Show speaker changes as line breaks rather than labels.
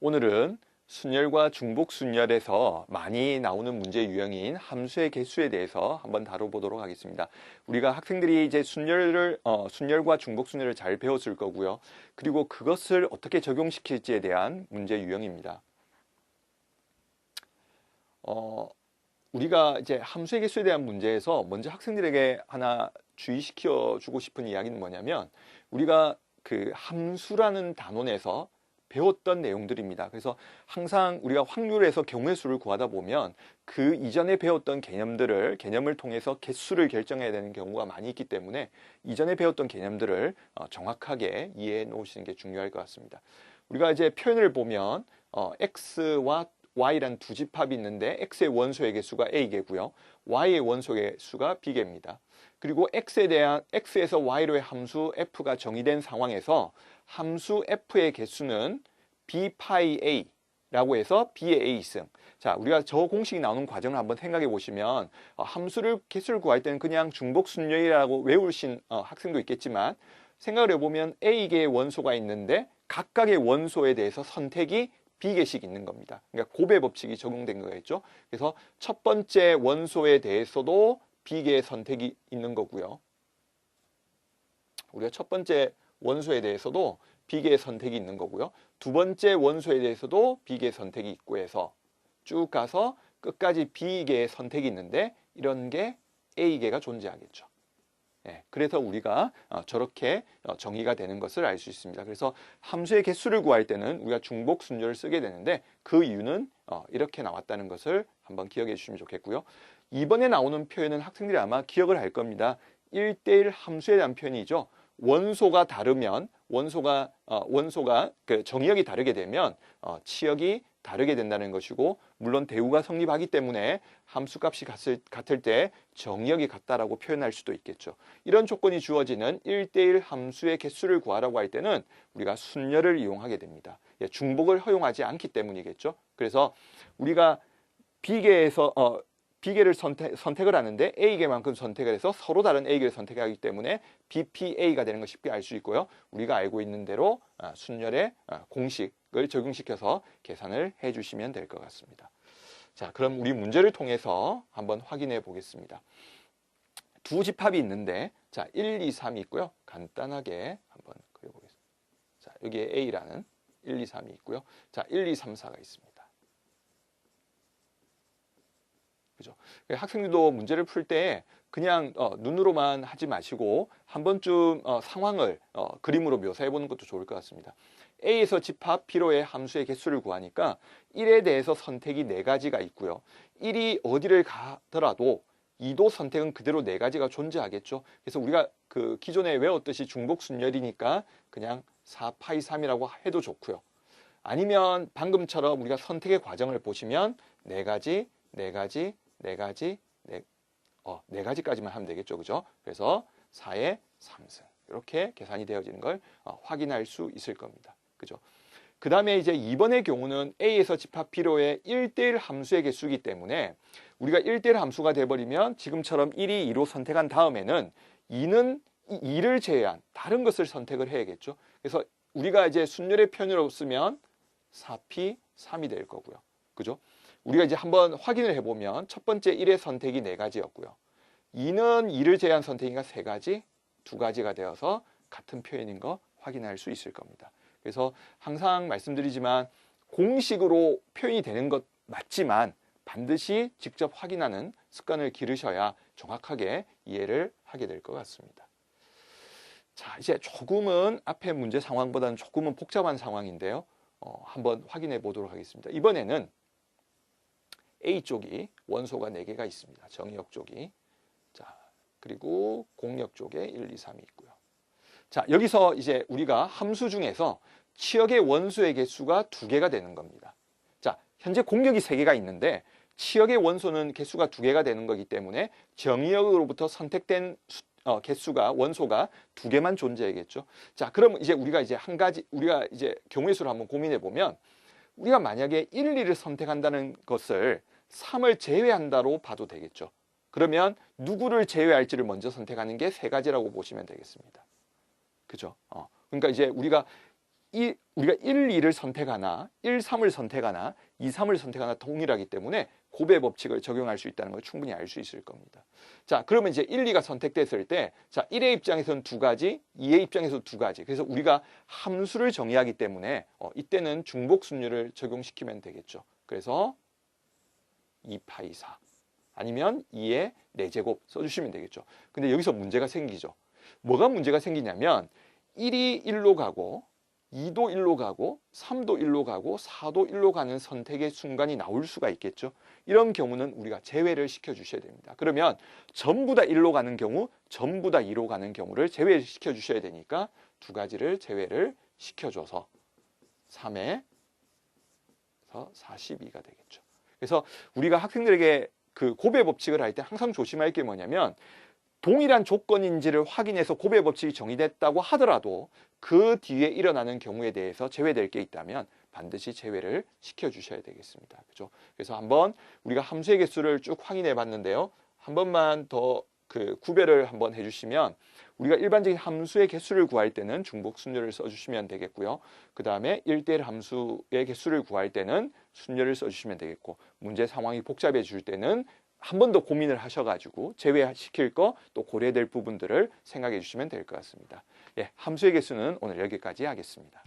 오늘은 순열과 중복순열에서 많이 나오는 문제 유형인 함수의 개수에 대해서 한번 다뤄보도록 하겠습니다. 우리가 학생들이 이제 순열과 중복순열을 잘 배웠을 거고요. 그리고 그것을 어떻게 적용시킬지에 대한 문제 유형입니다. 우리가 이제 함수의 개수에 대한 문제에서 먼저 학생들에게 하나 주의시켜 주고 싶은 이야기는 뭐냐면, 우리가 그 함수라는 단원에서 배웠던 내용들입니다. 그래서 항상 우리가 확률에서 경우의 수를 구하다 보면 그 이전에 배웠던 개념을 통해서 개수를 결정해야 되는 경우가 많이 있기 때문에 이전에 배웠던 개념들을 정확하게 이해해 놓으시는 게 중요할 것 같습니다. 우리가 이제 표현을 보면 x와 y란 두 집합이 있는데 x의 원소의 개수가 a개고요. y의 원소의 수가 b개입니다. 그리고 x에서 y로의 함수 f가 정의된 상황에서 함수 f의 개수는 b파이 a라고 해서 b의 a승. 자, 우리가 저 공식이 나오는 과정을 한번 생각해 보시면 개수를 구할 때는 그냥 중복순열이라고 외우신 학생도 있겠지만, 생각을 해보면 a개의 원소가 있는데 각각의 원소에 대해서 선택이 b개씩 있는 겁니다. 그러니까 곱의 법칙이 적용된 거겠죠. 그래서 첫 번째 원소에 대해서도 b개의 선택이 있는 거고요. 우리가 첫 번째 원소에 대해서도 b개의 선택이 있는 거고요. 두 번째 원소에 대해서도 b개의 선택이 있고 해서 쭉 가서 끝까지 b개의 선택이 있는데, 이런 게 a개가 존재하겠죠. 그래서 우리가 저렇게 정의가 되는 것을 알 수 있습니다. 그래서 함수의 개수를 구할 때는 우리가 중복순열을 쓰게 되는데, 그 이유는 이렇게 나왔다는 것을 한번 기억해 주시면 좋겠고요. 이번에 나오는 표현은 학생들이 아마 기억을 할 겁니다. 1대1 함수에 대한 표현이죠. 원소가 다르면 원소가 그 정의역이 다르게 되면 치역이 다르게 된다는 것이고, 물론 대우가 성립하기 때문에 함수값이 같을 때 정의역이 같다라고 표현할 수도 있겠죠. 이런 조건이 주어지는 1대1 함수의 개수를 구하라고 할 때는 우리가 순열을 이용하게 됩니다. 중복을 허용하지 않기 때문이겠죠. 그래서 우리가 B개를 선택을 하는데 A개만큼 선택을 해서 서로 다른 A개를 선택하기 때문에 BPA가 되는 걸 쉽게 알 수 있고요. 우리가 알고 있는 대로 순열의 공식을 적용시켜서 계산을 해주시면 될 것 같습니다. 자, 그럼 우리 문제를 통해서 한번 확인해 보겠습니다. 두 집합이 있는데, 자, 1, 2, 3이 있고요. 간단하게 한번 그려보겠습니다. 자, 여기에 A라는 1, 2, 3이 있고요. 자, 1, 2, 3, 4가 있습니다. 그죠? 학생들도 문제를 풀 때 그냥 눈으로만 하지 마시고 한 번쯤 상황을 그림으로 묘사해 보는 것도 좋을 것 같습니다. A에서 집합 B로의 함수의 개수를 구하니까 1에 대해서 선택이 4가지가 있고요. 1이 어디를 가더라도 2도 선택은 그대로 4가지가 존재하겠죠. 그래서 우리가 그 기존에 외웠듯이 중복순열이니까 그냥 4파이 3이라고 해도 좋고요. 아니면 방금처럼 우리가 선택의 과정을 보시면 4가지, 4가지, 4가지, 4가지까지만 하면 되겠죠. 그죠? 그래서 4의 3승. 이렇게 계산이 되어지는 걸 확인할 수 있을 겁니다. 그죠? 그 다음에 이제 2번의 경우는 A에서 집합 B로의 1대1 함수의 개수이기 때문에 우리가 1대1 함수가 돼버리면 지금처럼 1이 2로 선택한 다음에는 2를 제외한 다른 것을 선택을 해야겠죠. 그래서 우리가 이제 순열의 편으로 쓰면 4P 3이 될 거고요. 그죠? 우리가 이제 한번 확인을 해보면 첫 번째 1의 선택이 4가지였고요. 2는 2를 제외한 선택이니까 3가지, 2가지가 되어서 같은 표현인 거 확인할 수 있을 겁니다. 그래서 항상 말씀드리지만 공식으로 표현이 되는 것 맞지만 반드시 직접 확인하는 습관을 기르셔야 정확하게 이해를 하게 될 것 같습니다. 자, 이제 조금은 앞의 문제 상황보다는 조금은 복잡한 상황인데요. 한번 확인해 보도록 하겠습니다. 이번에는 A쪽이 원소가 4개가 있습니다. 정의역 쪽이. 자, 그리고 공역 쪽에 1, 2, 3이 있고요. 자, 여기서 이제 우리가 함수 중에서 치역의 원소의 개수가 2개가 되는 겁니다. 자, 현재 공역이 3개가 있는데 치역의 원소는 개수가 2개가 되는 거기 때문에 정의역으로부터 선택된 원소가 2개만 존재하겠죠. 자, 그럼 이제 우리가 이제 경우의 수를 한번 고민해 보면, 우리가 만약에 1, 2를 선택한다는 것을 3을 제외한다로 봐도 되겠죠. 그러면 누구를 제외할지를 먼저 선택하는 게 3가지라고 보시면 되겠습니다. 그죠? 그러니까 이제 우리가 우리가 1, 2를 선택하나 1, 3을 선택하나 2, 3을 선택하나 동일하기 때문에 곱의 법칙을 적용할 수 있다는 걸 충분히 알 수 있을 겁니다. 자, 그러면 이제 1, 2가 선택됐을 때, 자, 1의 입장에서는 두 가지, 2의 입장에서 두 가지. 그래서 우리가 함수를 정의하기 때문에 이때는 중복순율을 적용시키면 되겠죠. 그래서 2파이 4 아니면 2의 4제곱 써주시면 되겠죠. 근데 여기서 문제가 생기죠. 뭐가 문제가 생기냐면 1이 1로 가고 2도 1로 가고 3도 1로 가고 4도 1로 가는 선택의 순간이 나올 수가 있겠죠. 이런 경우는 우리가 제외를 시켜주셔야 됩니다. 그러면 전부 다 1로 가는 경우, 전부 다 2로 가는 경우를 제외시켜 주셔야 되니까 두 가지를 제외를 시켜줘서 3에서 42가 되겠죠. 그래서 우리가 학생들에게 그 곱의 법칙을 할 때 항상 조심할 게 뭐냐면 동일한 조건인지를 확인해서 곱의 법칙이 정의됐다고 하더라도 그 뒤에 일어나는 경우에 대해서 제외될 게 있다면 반드시 제외를 시켜주셔야 되겠습니다. 그죠? 그래서 한번 우리가 함수의 개수를 쭉 확인해 봤는데요. 한 번만 더 그 구별을 한번 해주시면 우리가 일반적인 함수의 개수를 구할 때는 중복순열을 써주시면 되겠고요. 그 다음에 1대1 함수의 개수를 구할 때는 순열을 써주시면 되겠고 문제 상황이 복잡해질 때는 한 번 더 고민을 하셔가지고 제외시킬 거 또 고려될 부분들을 생각해 주시면 될 것 같습니다. 예, 함수의 개수는 오늘 여기까지 하겠습니다.